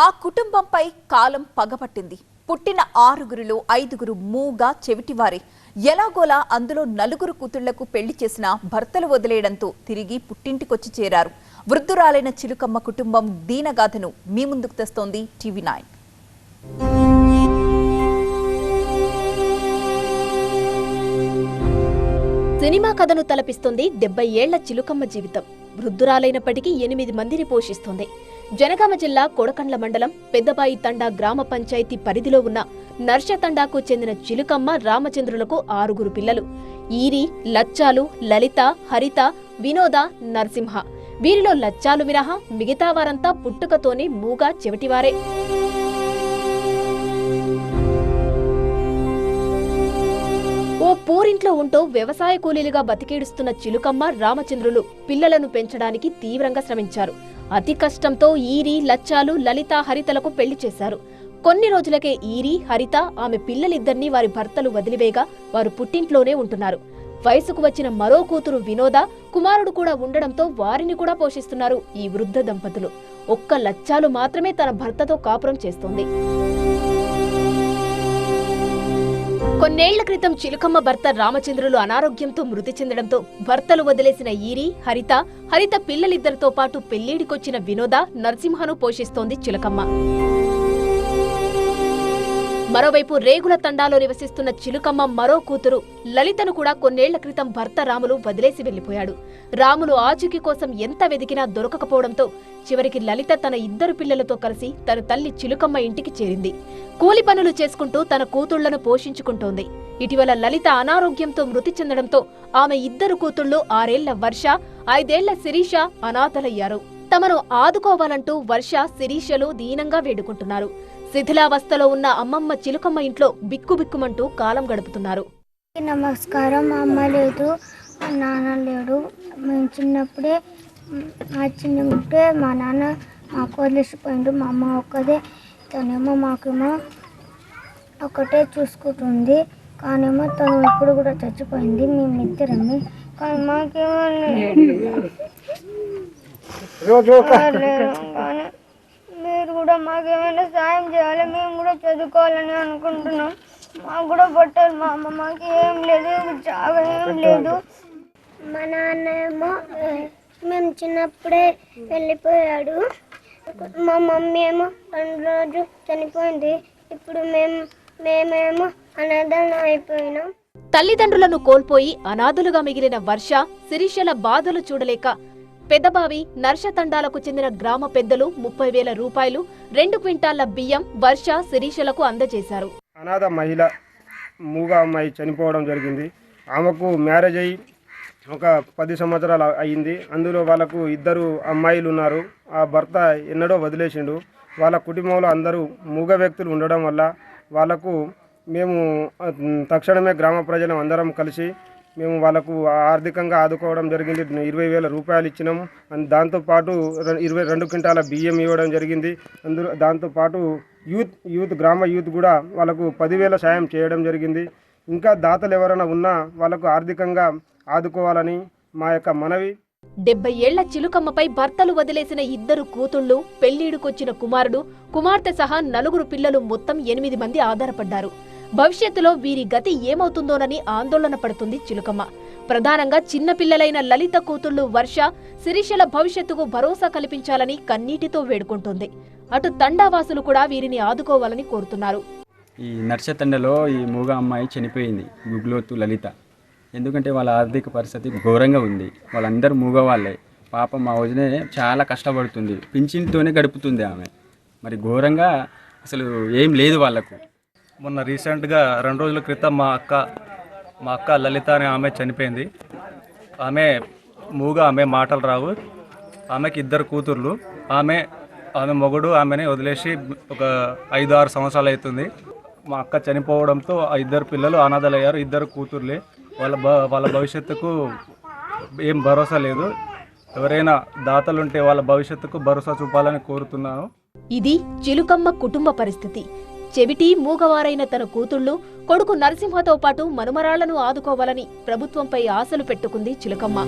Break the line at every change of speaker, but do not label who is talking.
ఆ కుటుంబంపై కాలం పగపట్టింది. పుట్టిన 6గురిలో 5గురు మూగా చెవిటివారే. ఎలాగోలా అందులో 4 కూతుళ్లకు పెళ్లి చేసిన భర్తలు వదిలేయడంతో తిరిగి పుట్టింటికొచ్చి చేరారు. వృద్ధురాలైన చిలుకమ్మ కుటుంబం దీనగాథను మీ ముందుకు తెస్తోంది TV9.
సినిమా కథను తలపిస్తుంది 70 ఏళ్ల చిలుకమ్మ జీవితం. వృద్ధురాలైనప్పటికీ 8 మందిని పోషిస్తుంది. జనగామ జిల్లా కొడకండ్ల మండలం పెద్దబాయి తండా గ్రామ పంచాయతీ పరిధిలో ఉన్న నర్ష తండాకు చెందిన చిలుకమ్మ రామచంద్రులకు 6 పిల్లలు. ఈరి, లచ్చాలు, లలిత, హరిత, వినోద, నరసింహ. వీరిలో లచ్చాలు మినహా మిగతా వారంతా పుట్టుకతోనే మూగా చెవిటివారే. ఓ పూరింట్లో ఉంటూ వ్యవసాయ కూలీలుగా బతికేడుస్తున్న చిలుకమ్మ రామచంద్రులు పిల్లలను పెంచడానికి తీవ్రంగా శ్రమించారు. అతి కష్టంతో ఈరి, లచ్చాలు, లలిత, హరితలకు పెళ్లి చేశారు. కొన్ని రోజులకే ఈరి, హరిత ఆమె పిల్లలిద్దరినీ వారి భర్తలు వదిలివేగా వారు పుట్టింట్లోనే ఉంటున్నారు. వయసుకు వచ్చిన మరో కూతురు వినోద, కుమారుడు కూడా ఉండడంతో వారిని కూడా పోషిస్తున్నారు ఈ వృద్ధ దంపతులు. ఒక్క లచ్చాలు మాత్రమే తన భర్తతో కాపురం చేస్తోంది. కొన్నేళ్ల క్రితం చిలుకమ్మ భర్త రామచంద్రులు అనారోగ్యంతో మృతి చెందడంతో భర్తలు వదిలేసిన ఈరి, హరిత పిల్లలిద్దరితో పాటు పెళ్లిడికొచ్చిన వినోద, నరసింహను పోషిస్తోంది చిలుకమ్మ. మరోవైపు రేగుల తండాలో నివసిస్తున్న చిలుకమ్మ మరో కూతురు లలితను కూడా కొన్నేళ్ల క్రితం భర్త రాములు వదిలేసి వెళ్లిపోయాడు. రాములు ఆచూకీ కోసం ఎంత వెదికినా దొరకకపోవడంతో చివరికి లలిత తన 2 పిల్లలతో కలిసి తన తల్లి చిలుకమ్మ ఇంటికి చేరింది. కూలి పనులు చేసుకుంటూ తన కూతుళ్లను పోషించుకుంటోంది. ఇటీవల లలిత అనారోగ్యంతో మృతి చెందడంతో ఆమె 2 కూతుళ్లు 6 ఏళ్ల వర్ష, 5 ఏళ్ల శిరీష అనాథలయ్యారు. తమను ఆదుకోవాలంటూ వర్ష, శిరీషలు దీనంగా వేడుకుంటున్నారు. శిథిలావస్థలో ఉన్న అమ్మమ్మ చిలుకమ్మ ఇంట్లో బిక్కుబిక్కుమంటూ కాలం గడుపుతున్నారు.
నమస్కారం. మా అమ్మ లేదు, మా నాన్న లేడు. మేము చిన్నప్పుడే మా నాన్న మాకు వదిలేసిపోయిండు. మా అమ్మ ఒక్కదే. తనేమో మాకేమో ఒకటే చూసుకుంటుంది. కానేమో తను ఇప్పుడు కూడా చచ్చిపోయింది. మేము ఇద్దరమే. కానీ మాకేమో కానీ మీరు కూడా మాకేమైనా సాయం చేయాలి. మేము కూడా చదువుకోవాలని అనుకుంటున్నాం. మాకు కూడా బట్టలు, మా అమ్మ మాకు ఏం లేదు, జాగా ఏం లేదు. మా నాన్న ఏమో మేము చిన్నప్పుడే వెళ్ళిపోయాడు. మా మమ్మీ ఏమో 2 రోజు చనిపోయింది. ఇప్పుడు మేమేమో అనాథలు అయిపోయినాం.
తల్లిదండ్రులను కోల్పోయి అనాథులుగా మిగిలిన వర్ష, శిరీషల బాధలు చూడలేక పెద్దబావి, నర్ష తండాలకు చెందిన గ్రామ పెద్దలు 30,000 రూపాయలు, 2 క్వింటాళ్ల బియ్యం వర్ష, శిరీషలకు అందజేశారు.
అనాథ మహిళ మూగా అమ్మాయి చనిపోవడం జరిగింది. ఆమెకు మ్యారేజ్ అయ్యి ఒక 10 సంవత్సరాలు అయింది. అందులో వాళ్ళకు 2 అమ్మాయిలు ఉన్నారు. ఆ భర్త ఎన్నడో వదిలేసిండు. వాళ్ళ కుటుంబంలో అందరూ మూగ వ్యక్తులు ఉండడం వల్ల వాళ్ళకు మేము తక్షణమే గ్రామ ప్రజలం అందరం కలిసి మేము వాళ్ళకు ఆర్థికంగా ఆదుకోవడం జరిగింది. 20,000 రూపాయలు ఇచ్చినాము. దాంతోపాటు 22 క్వింటాల బియ్యం ఇవ్వడం జరిగింది. దాంతోపాటు గ్రామ యూత్ కూడా వాళ్ళకు 10,000 సాయం చేయడం జరిగింది. ఇంకా దాతలు ఎవరైనా ఉన్నా వాళ్ళకు ఆర్థికంగా ఆదుకోవాలని మా యొక్క మనవి.
70 ఏళ్ల చిలుకమ్మపై భర్తలు వదిలేసిన 2 కూతుళ్లు, పెళ్లిడుకొచ్చిన కుమారుడు, కుమార్తె సహా 4 పిల్లలు, మొత్తం 8 మంది ఆధారపడ్డారు. భవిష్యత్తులో వీరి గతి ఏమవుతుందోనని ఆందోళన పడుతుంది చిలుకమ్మ. ప్రధానంగా చిన్న పిల్లలైన లలిత కూతుళ్లు వర్ష, శిరీషల భవిష్యత్తుకు భరోసా కల్పించాలని కన్నీటితో వేడుకుంటోంది. అటు తండావాసులు కూడా వీరిని ఆదుకోవాలని కోరుతున్నారు.
ఈ నర్ష తండలో ఈ మూగ అమ్మాయి చనిపోయింది, గుగ్లోతు లలిత. ఎందుకంటే వాళ్ళ ఆర్థిక పరిస్థితి ఘోరంగా ఉంది. వాళ్ళందరూ మూగ వాళ్ళే. పాపం మా వదినే చాలా కష్టపడుతుంది. పింఛన్తోనే గడుపుతుంది ఆమె. మరి ఘోరంగా అసలు ఏం లేదు వాళ్ళకు.
మొన్న రీసెంట్గా 2 రోజుల క్రితం మా అక్క లలిత అనే ఆమె చనిపోయింది. ఆమె మూగ, ఆమె మాటలు రావు. ఆమెకి 2 కూతుర్లు. ఆమె మొగుడు ఆమెని వదిలేసి ఒక 5-6 సంవత్సరాలు అవుతుంది. మా అక్క చనిపోవడంతో ఆ 2 పిల్లలు అనాథలయ్యారు. 2 కూతుర్లే. వాళ్ళ భవిష్యత్తుకు ఏం భరోసా లేదు. ఎవరైనా దాతలుంటే వాళ్ళ భవిష్యత్తుకు భరోసా చూపాలని కోరుతున్నాను.
ఇది చిలుకమ్మ కుటుంబ పరిస్థితి. చెవిటి, మూగవారైన తన కూతుళ్లు, కొడుకు నరసింహతో పాటు మనుమరాళ్లను ఆదుకోవాలని ప్రభుత్వంపై ఆశలు పెట్టుకుంది చిలుకమ్మ.